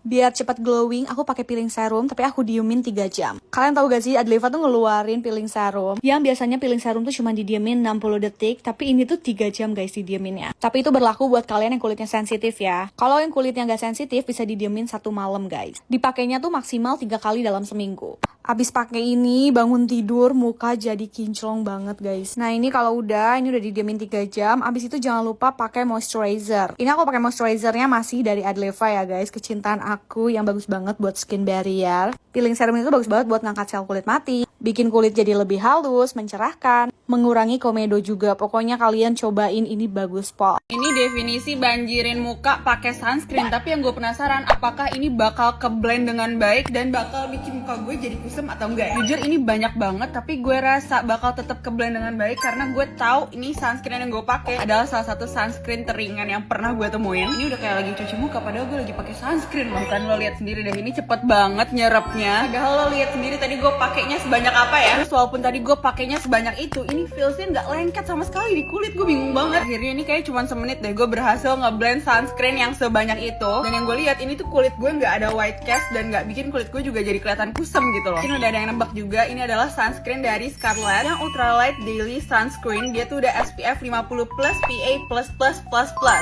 Biar cepat glowing, aku pakai peeling serum, tapi aku diemin 3 jam. Kalian tahu gak sih, Adleva tuh ngeluarin peeling serum yang biasanya peeling serum tuh cuma didiemin 60 detik, tapi ini tuh 3 jam guys didieminnya. Tapi itu berlaku buat kalian yang kulitnya sensitif ya. Kalau yang kulitnya gak sensitif bisa didiemin 1 malam guys. Dipakainya tuh maksimal 3 kali dalam seminggu. Abis pakai ini, bangun tidur, muka jadi kinclong banget guys. Nah ini kalau ini udah didiemin 3 jam. Abis itu jangan lupa pakai moisturizer. Ini aku pakai moisturizernya masih dari Adleva ya guys, kecintaan aku yang bagus banget buat skin barrier. Peeling serum itu bagus banget buat ngangkat sel kulit mati, bikin kulit jadi lebih halus, mencerahkan, mengurangi komedo juga. Pokoknya kalian cobain, ini bagus pol. Ini definisi banjirin muka pakai sunscreen, tapi yang gue penasaran apakah ini bakal ke blend dengan baik dan bakal bikin muka gue jadi kusam atau enggak ya? Jujur ini banyak banget, tapi gue rasa bakal tetap ke blend dengan baik karena gue tahu ini sunscreen yang gue pakai adalah salah satu sunscreen teringan yang pernah gue temuin. Ini udah kayak lagi cuci muka padahal gue lagi pakai sunscreen loh. Kan lo lihat sendiri deh, ini cepet banget nyerapnya. Padahal lo lihat sendiri tadi gue pakainya sebanyak apa ya. Terus walaupun tadi gue pakainya sebanyak itu, ini feelsnya nggak lengket sama sekali di kulit. Gue bingung banget. Akhirnya ini kayak cuma semenit deh gue berhasil ngeblend sunscreen yang sebanyak itu. Dan yang gue lihat ini tuh kulit gue nggak ada white cast dan nggak bikin kulit gue juga jadi kelihatan kusam gitu loh. Mungkin udah ada yang nebak juga, ini adalah sunscreen dari Scarlett yang Ultralight Daily Sunscreen. Dia tuh udah SPF 50+, PA++++++.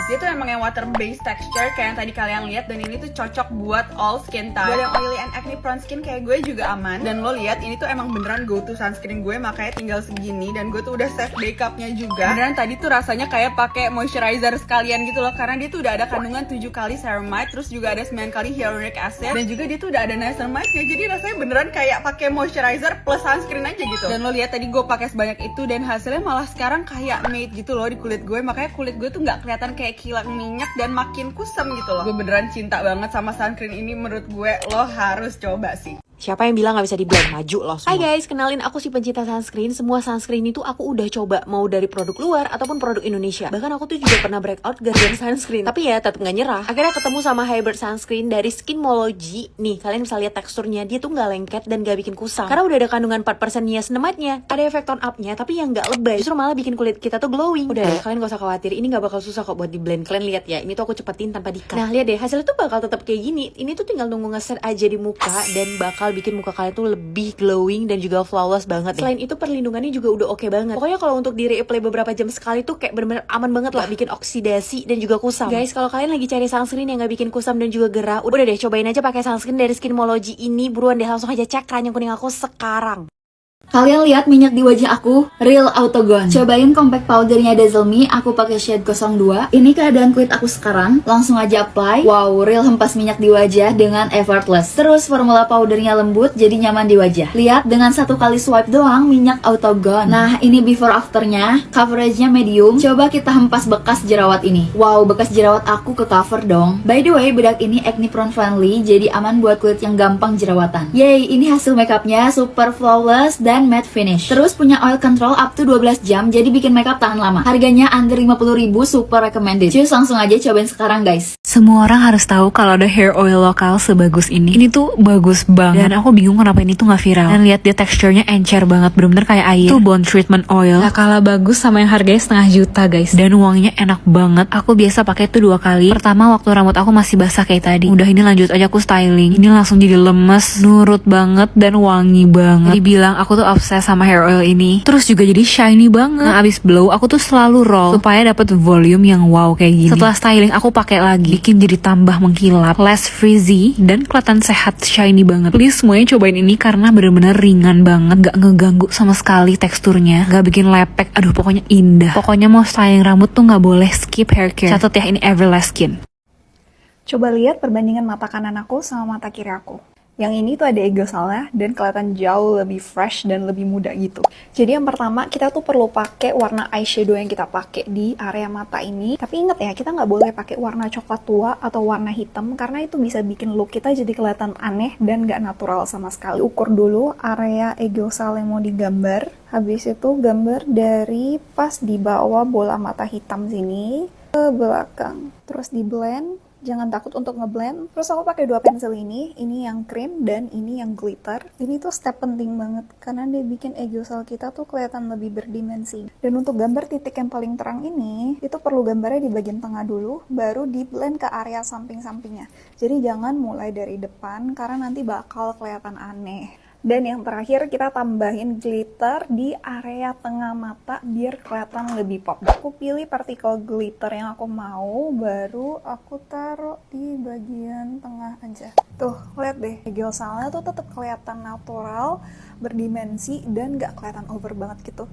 Dia tuh emang yang water based texture kayak yang tadi kalian lihat, dan ini tuh cocok buat all skin type. Buat yang oily and acne prone skin kayak gue juga aman. Dan lo lihat ini tuh emang beneran go to sunscreen gue, makanya tinggal segini. Dan gue tuh udah save makeupnya juga. Beneran tadi tuh rasanya kayak pakai moisturizer sekalian gitu loh, karena dia tuh udah ada kandungan 7 kali ceramide, terus juga ada 9 kali hyaluronic acid, dan juga dia tuh udah ada niacinamide-nya. Jadi rasanya beneran kayak pakai moisturizer plus sunscreen aja gitu. Dan lo lihat tadi gue pakai sebanyak itu dan hasilnya malah sekarang kayak matte gitu loh di kulit gue. Makanya kulit gue tuh nggak kelihatan kayak kilat minyak dan makin kusam gitu loh. Gue beneran cinta banget sama sunscreen ini, menurut gue lo harus coba sih. Siapa yang bilang gak bisa di-blend? Maju loh semua. Hai guys, kenalin aku si pencinta sunscreen. Semua sunscreen itu aku udah coba, mau dari produk luar ataupun produk Indonesia. Bahkan aku tuh juga pernah breakout gara-gara sunscreen. Tapi ya tetap gak nyerah. Akhirnya ketemu sama hybrid sunscreen dari Skinmology. Nih, kalian bisa lihat teksturnya, dia tuh gak lengket dan gak bikin kusam. Karena udah ada kandungan 4% niacinamide-nya. Ada efek tone up-nya, tapi yang gak lebay. Justru malah bikin kulit kita tuh glowing. Udah deh, kalian gak usah khawatir. Ini gak bakal susah kok buat di-blend. Kalian lihat ya, ini tuh aku cepetin tanpa di-cut. Nah, lihat deh, hasilnya tuh bakal tetap kayak gini. Ini tuh tinggal nunggu ngeset aja di muka dan bakal bikin muka kalian tuh lebih glowing dan juga flawless banget. Selain itu perlindungannya juga udah oke banget. Pokoknya kalau untuk di reapply beberapa jam sekali tuh kayak bener-bener aman banget lah, bikin oksidasi dan juga kusam. Guys, kalau kalian lagi cari sunscreen yang gak bikin kusam dan juga gerah, udah deh cobain aja pakai sunscreen dari Skinmology ini. Buruan deh, langsung aja cek keranjang kuning aku sekarang. Kalian lihat minyak di wajah aku? Real Autogon. Cobain compact powdernya Dazzle Me, aku pakai shade 02. Ini keadaan kulit aku sekarang. Langsung aja apply. Wow, real hempas minyak di wajah dengan effortless. Terus formula powdernya lembut, jadi nyaman di wajah. Lihat, dengan 1 kali swipe doang, minyak Autogon. Nah, ini before afternya. Coveragenya medium. Coba kita hempas bekas jerawat ini. Wow, bekas jerawat aku ke cover dong. By the way, bedak ini acne prone friendly, jadi aman buat kulit yang gampang jerawatan. Yay, ini hasil makeupnya super flawless dan matte finish. Terus punya oil control up to 12 jam, jadi bikin makeup tahan lama. Harganya under 50.000, super recommended. Cus, langsung aja cobain sekarang guys. Semua orang harus tahu kalau ada hair oil lokal sebagus ini. Ini tuh bagus banget. Dan aku bingung kenapa ini tuh gak viral. Dan lihat dia teksturnya encer banget, bener-bener kayak air. Itu bond treatment oil. Gak kalah bagus sama yang harganya setengah juta guys. Dan wanginya enak banget. Aku biasa pakai itu 2 kali. Pertama waktu rambut aku masih basah kayak tadi. Udah ini lanjut aja aku styling. Ini langsung jadi lemes, nurut banget dan wangi banget. Dibilang aku tuh obses sama hair oil ini. Terus juga jadi shiny banget. Nah abis blow aku tuh selalu roll supaya dapet volume yang wow kayak gini. Setelah styling aku pakai lagi, bikin jadi tambah mengkilap, less frizzy dan kelihatan sehat, shiny banget. Please semuanya cobain ini karena bener-bener ringan banget, gak ngeganggu sama sekali teksturnya, gak bikin lepek. Aduh pokoknya indah. Pokoknya mau styling rambut tuh gak boleh skip hair care. Catat ya, ini Everlast Skin. Coba lihat perbandingan mata kanan aku sama mata kiri aku. Yang ini tuh ada egosalnya dan kelihatan jauh lebih fresh dan lebih muda gitu. Jadi yang pertama, kita tuh perlu pakai warna eyeshadow yang kita pakai di area mata ini. Tapi inget ya, kita nggak boleh pakai warna coklat tua atau warna hitam karena itu bisa bikin look kita jadi kelihatan aneh dan nggak natural sama sekali. Ukur dulu area egosal yang mau digambar. Habis itu gambar dari pas di bawah bola mata hitam sini ke belakang. Terus di blend Jangan takut untuk ngeblend. Terus aku pakai 2 pensil ini yang cream dan ini yang glitter. Ini tuh step penting banget karena dia bikin aegosol kita tuh kelihatan lebih berdimensi. Dan untuk gambar titik yang paling terang ini, itu perlu gambarnya di bagian tengah dulu, baru di blend ke area samping-sampingnya. Jadi jangan mulai dari depan karena nanti bakal kelihatan aneh. Dan yang terakhir kita tambahin glitter di area tengah mata biar kelihatan lebih pop. Aku pilih partikel glitter yang aku mau, baru aku taruh di bagian tengah aja. Tuh, lihat deh, aegosolnya tuh tetap kelihatan natural, berdimensi, dan gak kelihatan over banget gitu.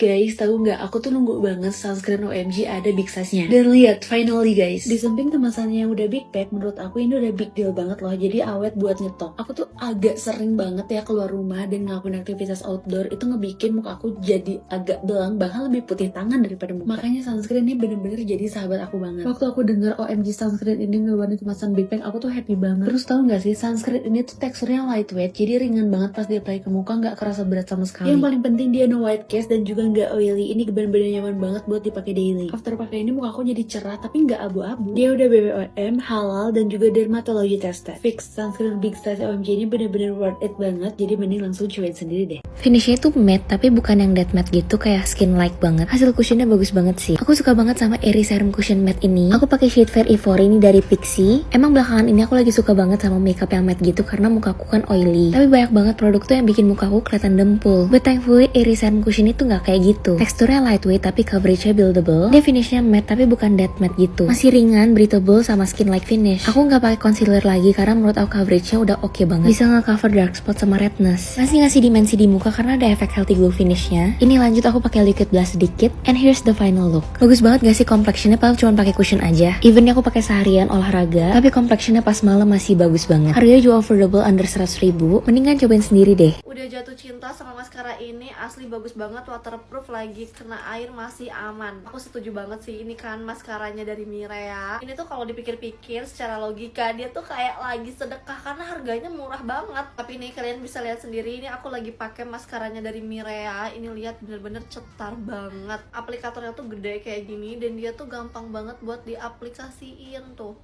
Guys, tahu nggak? Aku tuh nunggu banget sunscreen OMG ada big size-nya. Dan lihat, finally guys. Di samping kemasannya yang udah big pack, menurut aku ini udah big deal banget loh. Jadi awet buat nyetok. Aku tuh agak sering banget ya keluar rumah dan ngelakuin aktivitas outdoor. Itu ngebikin muka aku jadi agak belang, bahkan lebih putih tangan daripada muka. Makanya sunscreen ini bener-bener jadi sahabat aku banget. Waktu aku denger OMG sunscreen ini ngeluarin kemasan big pack, aku tuh happy banget. Terus tahu nggak sih, sunscreen ini tuh teksturnya lightweight, jadi ringan banget pas di apply ke muka, nggak kerasa berat sama sekali. Yang paling penting dia no white cast dan juga nggak oily. Ini bener-bener nyaman banget buat dipakai daily. After pakai ini muka aku jadi cerah tapi nggak abu-abu. Dia udah BPOM, halal, dan juga dermatologi tested. Fix sunscreen big size OMG ini bener-bener worth it banget. Jadi mending langsung cobain sendiri deh. Finishnya tuh matte tapi bukan yang dead matte gitu, kayak skin like banget. Hasil cushionnya bagus banget sih. Aku suka banget sama Airy Serum Cushion Matte ini. Aku pakai shade Fair Ivory ini dari Pixi. Emang belakangan ini aku lagi suka banget sama makeup yang matte gitu karena mukaku kan oily. Tapi banyak banget produk tuh yang bikin mukaku kelihatan dempul. But thankfully Airy Serum Cushion itu nggak kayak gitu. Teksturnya lightweight tapi coveragenya buildable. Dia finishnya matte tapi bukan dead matte gitu. Masih ringan, breathable, sama skin like finish. Aku nggak pakai concealer lagi karena menurut aku coveragenya udah oke banget. Bisa nge-cover dark spot sama redness. Masih ngasih dimensi di muka karena ada efek healthy glow finishnya. Ini lanjut aku pakai liquid blush sedikit. And here's the final look. Bagus banget gak sih complexionnya, padahal cuma pakai cushion aja. Even aku pakai seharian olahraga, tapi complexionnya pas malam masih bagus banget. Harganya juga affordable, under 100.000. Mendingan cobain sendiri deh. Udah jatuh cinta sama maskara ini, asli bagus banget, waterproof lagi, kena air masih aman. Aku setuju banget sih, ini kan maskaranya dari Mirea. Ini tuh kalau dipikir-pikir secara logika dia tuh kayak lagi sedekah karena harganya murah banget. Tapi nih kalian bisa lihat sendiri, ini aku lagi pakai maskaranya dari Mirea. Ini lihat bener-bener cetar banget. Aplikatornya tuh gede kayak gini dan dia tuh gampang banget buat diaplikasiin tuh.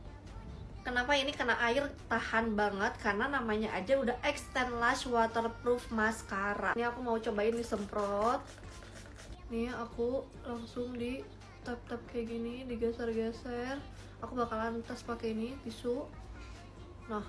Kenapa ini kena air tahan banget? Karena namanya aja udah Extend Lash Waterproof Mascara. Ini aku mau cobain disemprot. Nih aku langsung di tap-tap kayak gini, digeser-geser. Aku bakalan tes pakai ini tisu. Nah,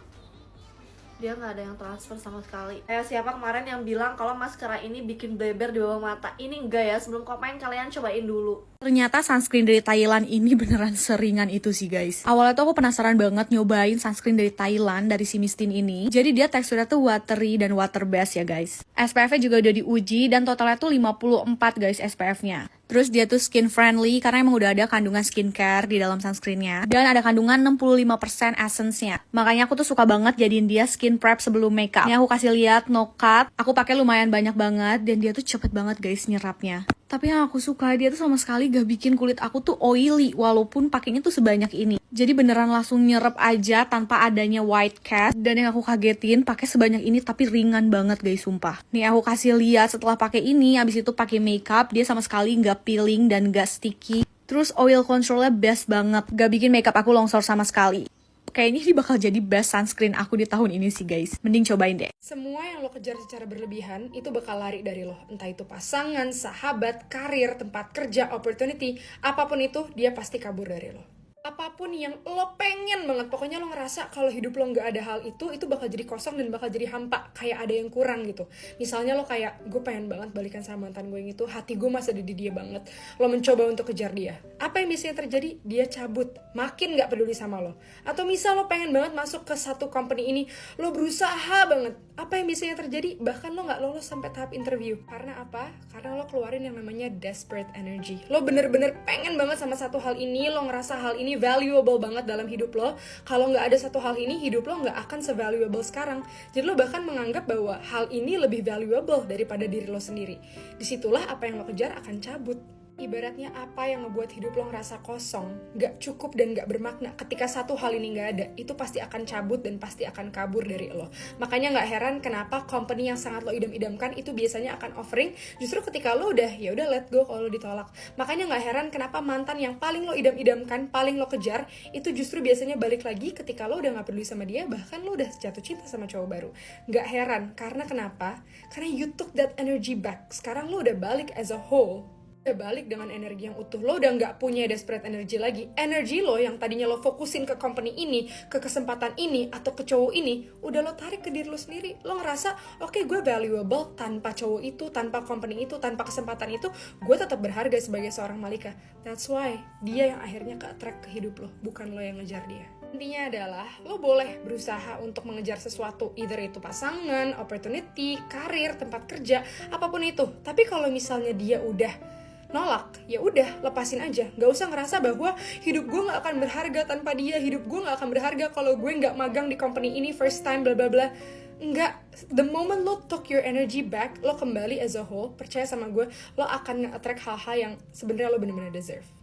dia nggak ada yang transfer sama sekali. Siapa kemarin yang bilang kalau maskara ini bikin bleber di bawah mata? Ini enggak ya, sebelum komen kalian cobain dulu. Ternyata sunscreen dari Thailand ini beneran seringan itu sih guys. Awalnya tuh aku penasaran banget nyobain sunscreen dari Thailand, dari si Mistin ini. Jadi dia teksturnya tuh watery dan water based ya guys. SPF-nya juga udah diuji dan totalnya tuh 54 guys SPF-nya. Terus dia tuh skin friendly karena emang udah ada kandungan skincare di dalam sunscreennya. Dan ada kandungan 65% essence-nya. Makanya aku tuh suka banget jadiin dia skin prep sebelum makeup. Ini aku kasih lihat no cut. Aku pakai lumayan banyak banget dan dia tuh cepet banget guys nyerapnya. Tapi yang aku suka, dia tuh sama sekali gak bikin kulit aku tuh oily walaupun pakainya tuh sebanyak ini. Jadi beneran langsung nyerap aja tanpa adanya white cast. Dan yang aku kagetin, pakai sebanyak ini tapi ringan banget guys, sumpah. Nih aku kasih lihat setelah pakai ini, abis itu pakai makeup, dia sama sekali gak peeling dan gak sticky. Terus oil controlnya best banget, gak bikin makeup aku longsor sama sekali. Kayaknya ini bakal jadi best sunscreen aku di tahun ini sih guys. Mending cobain deh. Semua yang lo kejar secara berlebihan itu bakal lari dari lo. Entah itu pasangan, sahabat, karir, tempat kerja, opportunity, apapun itu dia pasti kabur dari lo. Apapun yang lo pengen banget, pokoknya lo ngerasa kalau hidup lo nggak ada hal itu bakal jadi kosong dan bakal jadi hampa, kayak ada yang kurang gitu. Misalnya lo kayak, gue pengen banget balikan sama mantan gue yang itu, hati gue masih ada di dia banget. Lo mencoba untuk kejar dia. Apa yang biasanya terjadi? Dia cabut, makin nggak peduli sama lo. Atau misal lo pengen banget masuk ke satu company ini, lo berusaha banget. Apa yang biasanya terjadi? Bahkan lo nggak lolos sampai tahap interview. Karena apa? Karena lo keluarin yang namanya desperate energy. Lo bener-bener pengen banget sama satu hal ini, lo ngerasa hal ini valuable banget dalam hidup lo. Kalau nggak ada satu hal ini, hidup lo nggak akan se-valuable sekarang. Jadi lo bahkan menganggap bahwa hal ini lebih valuable daripada diri lo sendiri. Disitulah apa yang lo kejar akan cabut. Ibaratnya apa yang ngebuat hidup lo ngerasa kosong, gak cukup dan gak bermakna. Ketika satu hal ini gak ada, itu pasti akan cabut dan pasti akan kabur dari lo. Makanya gak heran kenapa company yang sangat lo idam-idamkan itu biasanya akan offering justru ketika lo udah ya udah let go kalau lo ditolak. Makanya gak heran kenapa mantan yang paling lo idam-idamkan, paling lo kejar, itu justru biasanya balik lagi ketika lo udah gak peduli sama dia, bahkan lo udah jatuh cinta sama cowok baru. Gak heran, karena kenapa? Karena you took that energy back. Sekarang lo udah balik as a whole. Udah balik dengan energi yang utuh. Lo udah gak punya desperate energy lagi. Energi lo yang tadinya lo fokusin ke company ini, ke kesempatan ini, atau ke cowok ini, udah lo tarik ke diri lo sendiri. Lo ngerasa, oke, gue valuable tanpa cowok itu, tanpa company itu, tanpa kesempatan itu, gue tetap berharga sebagai seorang Malika. That's why dia yang akhirnya ke-attract ke hidup lo, bukan lo yang ngejar dia. Intinya adalah, lo boleh berusaha untuk mengejar sesuatu, either itu pasangan, opportunity, karir, tempat kerja, apapun itu. Tapi kalau misalnya dia udah nolak, ya udah lepasin aja. Gak usah ngerasa bahwa hidup gue gak akan berharga tanpa dia, hidup gue gak akan berharga kalau gue gak magang di company ini first time, bla bla bla. Enggak, the moment lo took your energy back, lo kembali as a whole, percaya sama gue, lo akan nge-attract hal-hal yang sebenarnya lo bener-bener deserve.